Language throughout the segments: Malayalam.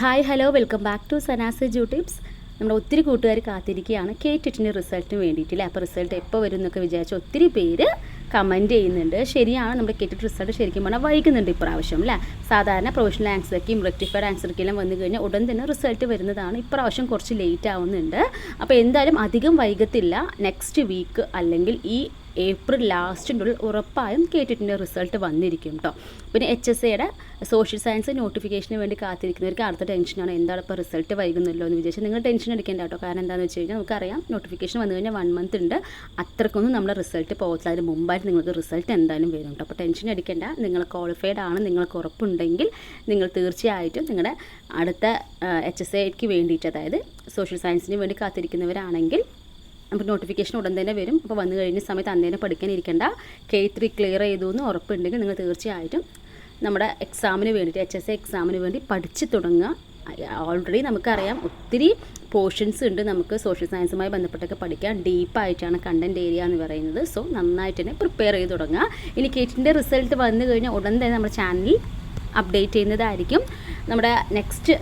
Hi hello welcome back to Sana's YouTube's. നമ്മുടെ ഒത്തിരി കൂട്ടുകാർ കാത്തിരിക്കുകയാണ് കേറ്റിൻ്റെ റിസൾട്ടിന് വേണ്ടിയിട്ടില്ലേ. അപ്പോൾ റിസൾട്ട് എപ്പോൾ വരും എന്നൊക്കെ വിചാരിച്ച് ഒത്തിരി പേര് കമൻറ്റ് ചെയ്യുന്നുണ്ട്. ശരിയാണ്, നമ്മുടെ കേറ്റിൻ്റെ റിസൾട്ട് ശരിക്കും പറഞ്ഞാൽ വൈകുന്നുണ്ട് ഇപ്രാവശ്യം അല്ലേ. സാധാരണ പ്രൊഫഷണൽ ആൻസർക്കും റെക്ടിഫൈഡ് ആൻസർക്കെല്ലാം വന്നു കഴിഞ്ഞാൽ ഉടൻ തന്നെ റിസൾട്ട് വരുന്നതാണ്. ഇപ്രാവശ്യം കുറച്ച് ലേറ്റ് ആവുന്നുണ്ട്. അപ്പോൾ എന്തായാലും അധികം വൈകത്തില്ല. നെക്സ്റ്റ് വീക്ക് അല്ലെങ്കിൽ ഈ ഏപ്രിൽ ലാസ്റ്റിൻ്റെ ഉള്ളിൽ ഉറപ്പായും കേറ്റിൻ്റെ റിസൾട്ട് വന്നിരിക്കും കേട്ടോ. പിന്നെ HSAയുടെ സോഷ്യൽ സയൻസ് നോട്ടിഫിക്കേഷന് വേണ്ടി കാത്തിരിക്കുന്നവർക്ക് അടുത്ത ടെൻഷനാണ്, എന്താണ് ഇപ്പോൾ റിസൾട്ട് വൈകുന്നല്ലോ എന്ന് വിചാരിച്ചാൽ നിങ്ങൾ ടെൻഷൻ അടിക്കേണ്ട കേട്ടോ. കാരണം എന്താണെന്ന് വെച്ച് കഴിഞ്ഞാൽ നമുക്കറിയാം നോട്ടിഫിക്കേഷൻ വന്നു കഴിഞ്ഞാൽ 1 മന്ത് ഉണ്ട്. അത്രക്കൊന്നും നമ്മുടെ റിസൾട്ട് പോകത്തില്ല. അതിന് മുമ്പായിട്ട് നിങ്ങൾക്ക് റിസൾട്ട് എന്തായാലും വരും കേട്ടോ. അപ്പോൾ ടെൻഷൻ അടിക്കേണ്ട. നിങ്ങൾ ക്വാളിഫൈഡ് ആണ്, നിങ്ങൾക്ക് ഉറപ്പുണ്ടെങ്കിൽ നിങ്ങൾ തീർച്ചയായിട്ടും നിങ്ങളുടെ അടുത്ത HSAക്ക് വേണ്ടിയിട്ട്, അതായത് സോഷ്യൽ സയൻസിന് വേണ്ടി കാത്തിരിക്കുന്നവരാണെങ്കിൽ നമുക്ക് നോട്ടിഫിക്കേഷൻ ഉടൻ തന്നെ വരും. അപ്പോൾ വന്നു കഴിഞ്ഞ സമയത്ത് അന്നേരം പഠിക്കാനിരിക്കേണ്ട. K3 ക്ലിയർ ചെയ്തു എന്ന് ഉറപ്പുണ്ടെങ്കിൽ നിങ്ങൾ തീർച്ചയായിട്ടും നമ്മുടെ എക്സാമിന് വേണ്ടിയിട്ട് HSA എക്സാമിന് വേണ്ടി പഠിച്ച് തുടങ്ങുക. ഓൾറെഡി നമുക്കറിയാം ഒത്തിരി പോർഷൻസ് ഉണ്ട് നമുക്ക് സോഷ്യൽ സയൻസുമായി ബന്ധപ്പെട്ടൊക്കെ പഠിക്കാൻ. ഡീപ്പായിട്ടാണ് കണ്ടൻറ് ഏരിയ എന്ന് പറയുന്നത്. സോ നന്നായിട്ട് തന്നെ പ്രിപ്പയർ ചെയ്ത് തുടങ്ങുക. ഇനി കേറ്റിൻ്റെ റിസൾട്ട് വന്നു കഴിഞ്ഞാൽ ഉടൻ തന്നെ നമ്മുടെ ചാനലിൽ അപ്ഡേറ്റ് ചെയ്യുന്നതായിരിക്കും. നമ്മുടെ നെക്സ്റ്റ്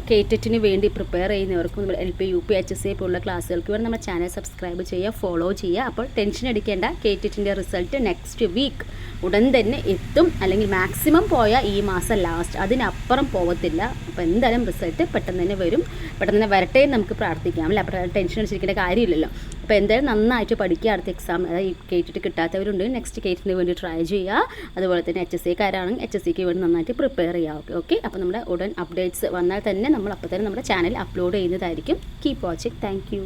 കേറ്ററ്റിന് വേണ്ടി പ്രിപ്പയർ ചെയ്യുന്നവർക്കും നമ്മുടെ LP UP HSA പോലുള്ള ക്ലാസ്സുകൾക്ക് വേണ്ടി നമ്മുടെ ചാനൽ സബ്സ്ക്രൈബ് ചെയ്യുക, ഫോളോ ചെയ്യുക. അപ്പോൾ ടെൻഷൻ അടിക്കേണ്ട. കേറ്ററ്റിൻ്റെ റിസൾട്ട് നെക്സ്റ്റ് വീക്ക് ഉടൻ തന്നെ എത്തും, അല്ലെങ്കിൽ മാക്സിമം പോയാൽ ഈ മാസം ലാസ്റ്റ്, അതിനപ്പുറം പോകത്തില്ല. അപ്പോൾ എന്തായാലും റിസൾട്ട് പെട്ടെന്ന് തന്നെ വരും. പെട്ടെന്ന് തന്നെ വരട്ടെ എന്ന് നമുക്ക് പ്രാർത്ഥിക്കാം അല്ലേ. അപ്പോൾ ടെൻഷൻ അടിച്ചിരിക്കേണ്ട കാര്യമില്ലല്ലോ. അപ്പോൾ എന്തായാലും നന്നായിട്ട് പഠിക്കുക. അടുത്ത എക്സാം, അതായത് കേറ്റിട്ട് കിട്ടാത്തവരുണ്ടെങ്കിൽ നെക്സ്റ്റ് കേറ്റിന് വേണ്ടി ട്രൈ ചെയ്യുക. അതുപോലെ തന്നെ HSAക്കാരാണെങ്കിൽ HSAക്ക് വേണ്ടി നന്നായിട്ട് പ്രിപ്പയർ ചെയ്യുക. ഓക്കെ. അപ്പോൾ നമ്മുടെ ഉടൻ അപ്ഡേറ്റ്സ് വന്നാൽ തന്നെ നമ്മൾ അപ്പോൾ തന്നെ നമ്മുടെ ചാനൽ അപ്ലോഡ് ചെയ്യുന്നതായിരിക്കും. Keep watching. Thank you.